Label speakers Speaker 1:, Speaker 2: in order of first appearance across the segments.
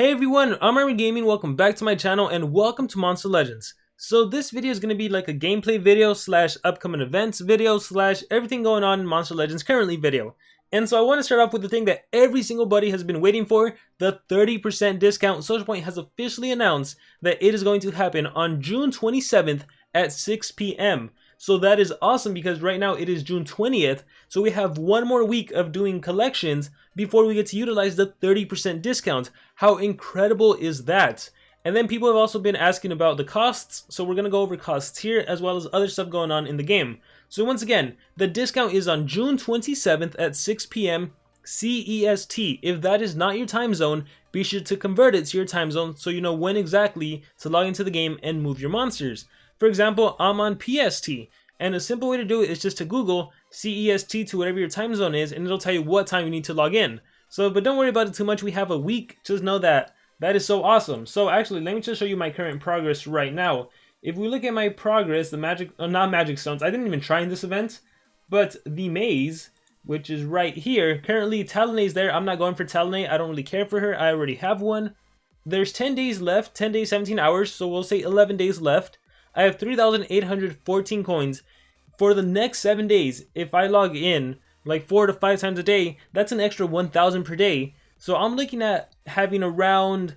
Speaker 1: Hey everyone, I'm Army Gaming, welcome back to my channel and welcome to Monster Legends. So this video is going to be like a gameplay video slash upcoming events video slash everything going on in Monster Legends currently video. And so I want to start off with the thing that every single buddy has been waiting for, the 30% discount. SocialPoint has officially announced that it is going to happen on June 27th at 6 p.m. So that is awesome because right now it is June 20th, so we have one more week of doing collections before we get to utilize the 30% discount. How incredible is that? And then people have also been asking about the costs, so we're going to go over costs here as well as other stuff going on in the game. So once again, the discount is on June 27th at 6 p.m. CEST. If that is not your time zone, be sure to convert it to your time zone so you know when exactly to log into the game and move your monsters. For example, I'm on PST, and a simple way to do it is just to Google CEST to whatever your time zone is, and it'll tell you what time you need to log in. So, but don't worry about it too much, we have a week, just know that. That is so awesome. So actually, let me just show you my current progress right now. If we look at my progress, the magic, not magic stones, I didn't even try in this event, but the maze, which is right here, currently Talonay is there. I'm not going for Talonay, I don't really care for her, I already have one. There's 10 days left, 10 days, 17 hours, so we'll say 11 days left. I have 3,814 coins. For the next 7 days, if I log in like 4 to 5 times a day, that's an extra 1,000 per day. So I'm looking at having around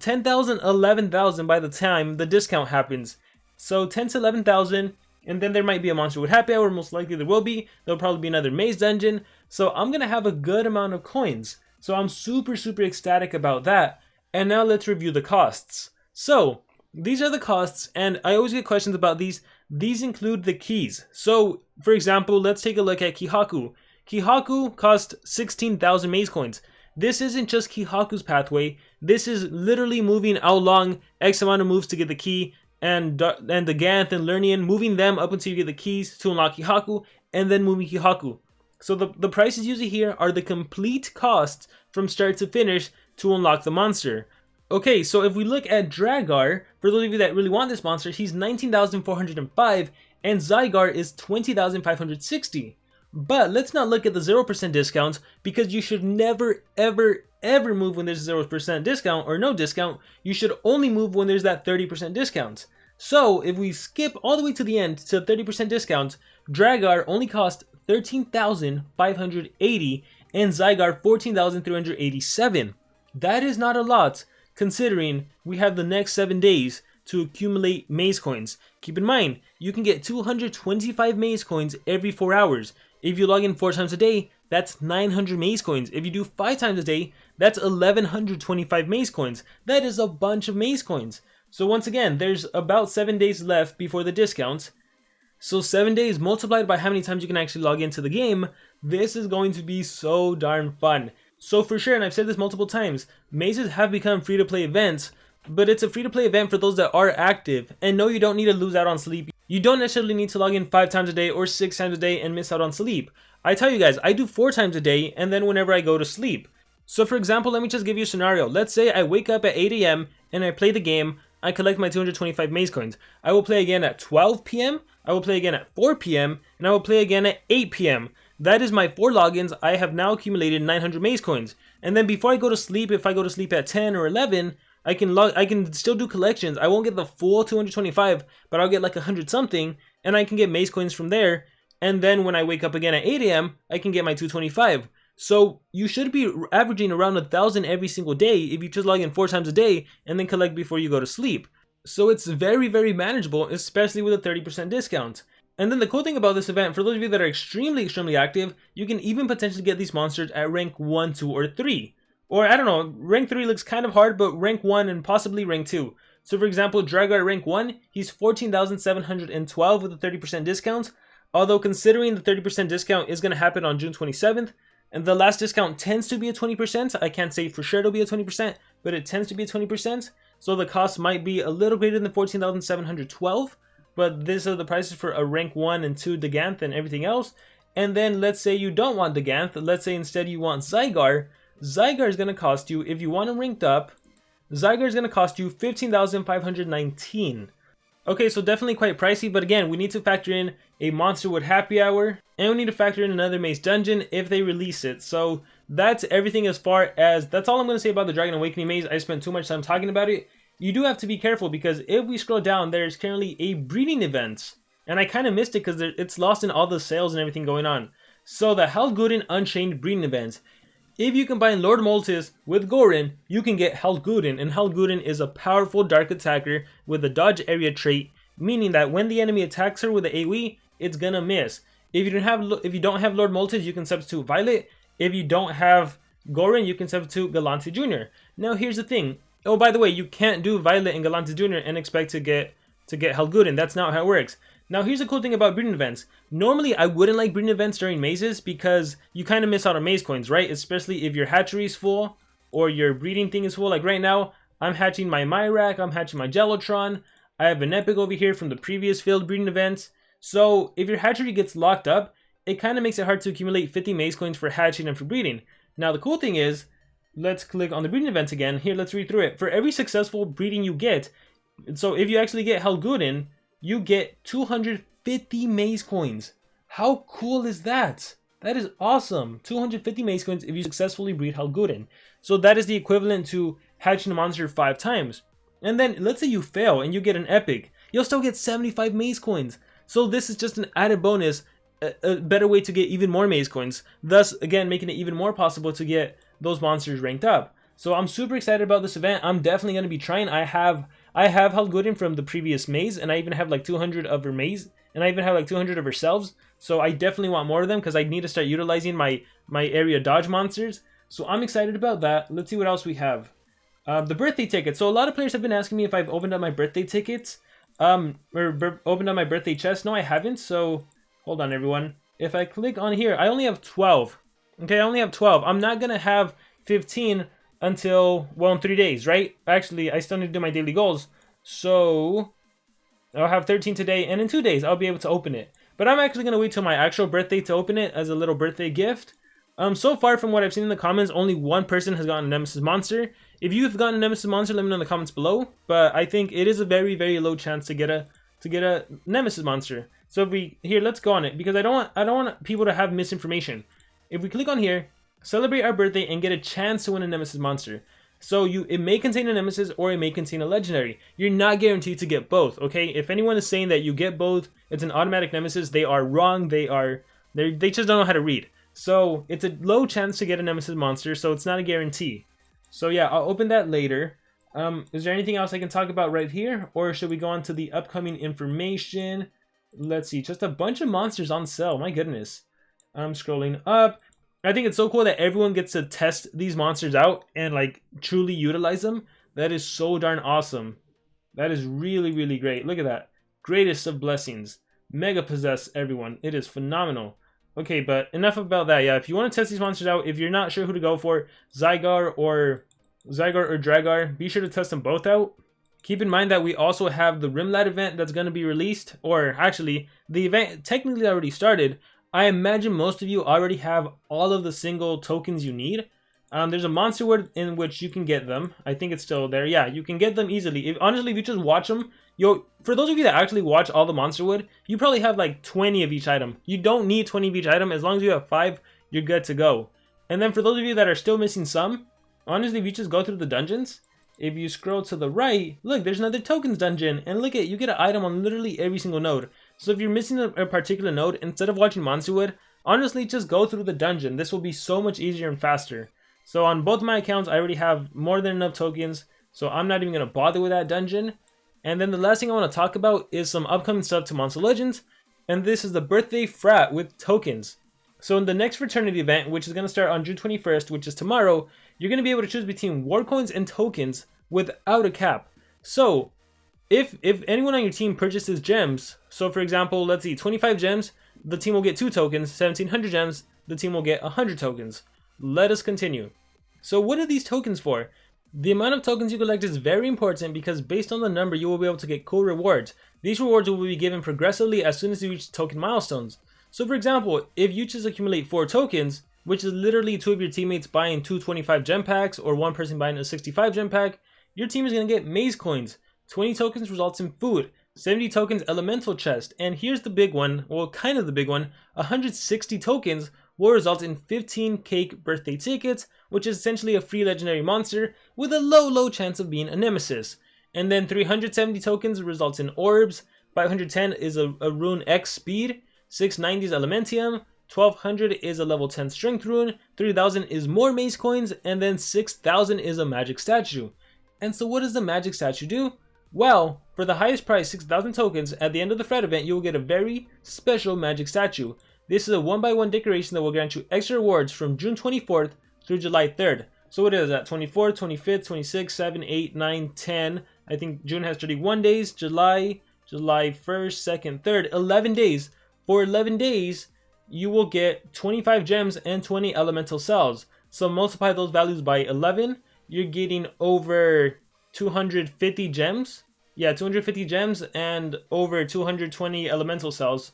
Speaker 1: 10,000, 11,000 by the time the discount happens. So 10 to 11,000, and then there might be a monster with happy hour, most likely there will be. There'll probably be another maze dungeon. So I'm going to have a good amount of coins. So I'm super ecstatic about that. And now let's review the costs. So these are the costs, and I always get questions about these. These include the keys. So, for example, let's take a look at Kihaku. Kihaku cost 16,000 maze coins. This isn't just Kihaku's pathway. This is literally moving Aolong X amount of moves to get the key, and the Ganth and Lernian, moving them up until you get the keys to unlock Kihaku, and then moving Kihaku. So the prices usually here are the complete costs from start to finish to unlock the monster. Okay, so if we look at Dragar, for those of you that really want this monster, he's 19,405, and Zygar is 20,560. But let's not look at the 0% discount, because you should never, ever move when there's a 0% discount, or no discount. You should only move when there's that 30% discount. So if we skip all the way to the end to 30% discount, Dragar only cost 13,580, and Zygar 14,387. That is not a lot, considering we have the next 7 days to accumulate maze coins. Keep in mind, you can get 225 maze coins every 4 hours. If you log in 4 times a day, that's 900 maze coins. If you do 5 times a day, that's 1,125 maze coins. That is a bunch of maze coins. So once again, there's about 7 days left before the discount. So 7 days multiplied by how many times you can actually log into the game, this is going to be so darn fun. So for sure, and I've said this multiple times, mazes have become free-to-play events, but it's a free-to-play event for those that are active. And no, you don't need to lose out on sleep. You don't necessarily need to log in 5 times a day or 6 times a day and miss out on sleep. I tell you guys, I do 4 times a day and then whenever I go to sleep. So for example, let me just give you a scenario. Let's say I wake up at 8 a.m. and I play the game, I collect my 225 maze coins. I will play again at 12 p.m., I will play again at 4 p.m., and I will play again at 8 p.m. That is my 4 logins. I have now accumulated 900 maze coins. And then before I go to sleep, if I go to sleep at 10 or 11, I can still do collections. I won't get the full 225, but I'll get like 100 something, and I can get maze coins from there. And then when I wake up again at 8 a.m., I can get my 225. So you should be averaging around 1,000 every single day if you just log in 4 times a day and then collect before you go to sleep. So it's very manageable, especially with a 30% discount. And then the cool thing about this event, for those of you that are extremely active, you can even potentially get these monsters at rank 1, 2, or 3. Or I don't know, rank 3 looks kind of hard, but rank 1 and possibly rank 2. So for example, Dragar rank 1, he's 14,712 with a 30% discount. Although considering the 30% discount is going to happen on June 27th, and the last discount tends to be a 20%, I can't say for sure it'll be a 20%, but it tends to be a 20%. So the cost might be a little greater than 14,712. But these are the prices for a rank 1 and 2 Ganth and everything else. And then let's say you don't want Ganth, let's say instead you want Zygar. Zygar is going to cost you, if you want him ranked up, Zygar is going to cost you 15,519. Okay, so definitely quite pricey, but again, we need to factor in a Monsterwood Happy Hour, and we need to factor in another Maze Dungeon if they release it. So that's everything as far as, that's all I'm going to say about the Dragon Awakening Maze. I spent too much time talking about it. You do have to be careful because if we scroll down, there's currently a breeding event. And I kind of missed it because it's lost in all the sales and everything going on. So the Helgudin Unchained breeding event. If you combine Lord Moltis with Gorin, you can get Helgudin, and Helgudin is a powerful dark attacker with a dodge area trait, meaning that when the enemy attacks her with the AoE, it's gonna miss. If you don't have Lord Moltis, you can substitute Violet. If you don't have Gorin, you can substitute Galante Jr. Now here's the thing. Oh, by the way, you can't do Violet and Galante Jr. and expect to get Helgudin. That's not how it works. Now here's the cool thing about breeding events. Normally I wouldn't like breeding events during mazes because you kind of miss out on maze coins, right? Especially if your hatchery is full or your breeding thing is full. Like right now, I'm hatching my Myrak, I'm hatching my Gelotron. I have an epic over here from the previous failed breeding events. So if your hatchery gets locked up, it kind of makes it hard to accumulate 50 maze coins for hatching and for breeding. Now the cool thing is, let's click on the breeding events again. Here, let's read through it. For every successful breeding you get, so if you actually get Helgudin, you get 250 maze coins. How cool is that? That is awesome. 250 maze coins if you successfully breed Helgudin. So that is the equivalent to hatching a monster 5 times. And then let's say you fail and you get an epic. You'll still get 75 maze coins. So this is just an added bonus, a better way to get even more maze coins. Thus, again, making it even more possible to get those monsters ranked up. So I'm super excited about this event. I'm definitely going to be trying. I have Helgudin from the previous maze, and I even have like 200 of her maze, and I even have like 200 of her selves. So I definitely want more of them because I need to start utilizing my area dodge monsters. So I'm excited about that. Let's see what else we have. The birthday ticket. So a lot of players have been asking me if I've opened up my birthday tickets, or opened up my birthday chest. No, I haven't. So hold on, everyone. If I click on here, I only have 12. Okay, I only have 12. I'm not gonna have 15 until, well, in 3 days, right? Actually, I still need to do my daily goals. So I'll have 13 today, and in 2 days, I'll be able to open it. But I'm actually gonna wait till my actual birthday to open it as a little birthday gift. So far from what I've seen in the comments, only one person has gotten a Nemesis Monster. If you've gotten a Nemesis Monster, let me know in the comments below. But I think it is a very, very low chance to get a Nemesis Monster. So if we, here, let's go on it, because I don't want people to have misinformation. If we click on here, celebrate our birthday and get a chance to win a Nemesis Monster. So it may contain a Nemesis or it may contain a Legendary. You're not guaranteed to get both, okay? If anyone is saying that you get both, it's an automatic Nemesis, they are wrong. They just don't know how to read. So it's a low chance to get a Nemesis Monster, so it's not a guarantee. So yeah, I'll open that later. Is there anything else I can talk about right here? Or should we go on to the upcoming information? Let's see, just a bunch of monsters on sale, my goodness. I'm scrolling up. I think it's so cool that everyone gets to test these monsters out and like truly utilize them. That is so darn awesome. That is really, really great. Look at that. Greatest of blessings. Mega possess everyone. It is phenomenal. Okay, but enough about that. Yeah, if you want to test these monsters out, if you're not sure who to go for, Zygarde or Dragar, be sure to test them both out. Keep in mind that we also have the Rimlat event that's going to be released, or actually, the event technically already started. I imagine most of you already have all of the single tokens you need. There's a monster wood in which you can get them. I think it's still there. Yeah, you can get them easily. Honestly, if you just watch them, for those of you that actually watch all the monster wood, you probably have like 20 of each item. You don't need 20 of each item. As long as you have 5, you're good to go. And then for those of you that are still missing some, honestly, if you just go through the dungeons, if you scroll to the right, look, there's another tokens dungeon. And look at, you get an item on literally every single node. So if you're missing a particular node, instead of watching monster wood, honestly, just go through the dungeon. This will be so much easier and faster. So on both my accounts, I already have more than enough tokens. So I'm not even going to bother with that dungeon. And then the last thing I want to talk about is some upcoming stuff to Monster Legends. And this is the birthday frat with tokens. So in the next Fraternity event, which is going to start on June 21st, which is tomorrow, you're going to be able to choose between war coins and tokens without a cap. So if anyone on your team purchases gems, so for example, let's see, 25 gems, the team will get 2 tokens, 1700 gems, the team will get 100 tokens. Let us continue. So what are these tokens for? The amount of tokens you collect is very important because based on the number, you will be able to get cool rewards. These rewards will be given progressively as soon as you reach token milestones. So for example, if you just accumulate 4 tokens, which is literally 2 of your teammates buying 2 25 gem packs or 1 person buying a 65 gem pack, your team is going to get maze coins. 20 tokens results in food. 70 tokens elemental chest, and here's the big one, well kind of the big one, 160 tokens will result in 15 cake birthday tickets, which is essentially a free legendary monster with a low chance of being a nemesis. And then 370 tokens results in orbs, 510 is a rune X speed, 690 is elementium, 1200 is a level 10 strength rune, 3000 is more mace coins, and then 6000 is a magic statue. And so what does the magic statue do? Well, for the highest price 6000 tokens, at the end of the Frat event you will get a very special magic statue. This is a 1x1 decoration that will grant you extra rewards from June 24th through July 3rd. So what is that? 24th, 25th, 26th, 7, 8, 9, 10. I think June has 31 days. July 1st, 2nd, 3rd. 11 days. For 11 days, you will get 25 gems and 20 elemental cells. So multiply those values by 11. You're getting over 250 gems. Yeah, 250 gems and over 220 elemental cells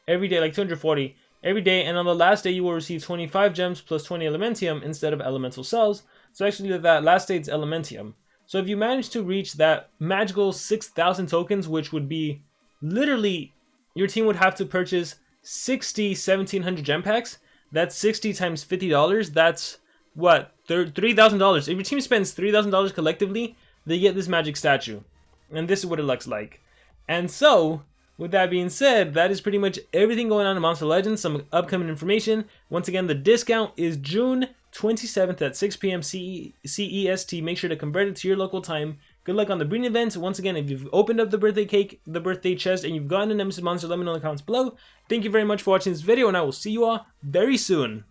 Speaker 1: every day, like 240 every day. And on the last day, you will receive 25 gems plus 20 elementium instead of elemental cells. So actually, that last day it's elementium. So if you manage to reach that magical 6,000 tokens, which would be literally, your team would have to purchase 60 1700 gem packs. That's 60 times $50. That's what, $3,000. If your team spends $3,000 collectively, they get this magic statue. And this is what it looks like. And so, with that being said, that is pretty much everything going on in Monster Legends, some upcoming information. Once again, the discount is June 27th at 6 p.m. CEST. Make sure to convert it to your local time. Good luck on the breeding event. Once again, if you've opened up the birthday cake, the birthday chest, and you've gotten a Nemesis monster, let me know in the comments below. Thank you very much for watching this video, and I will see you all very soon.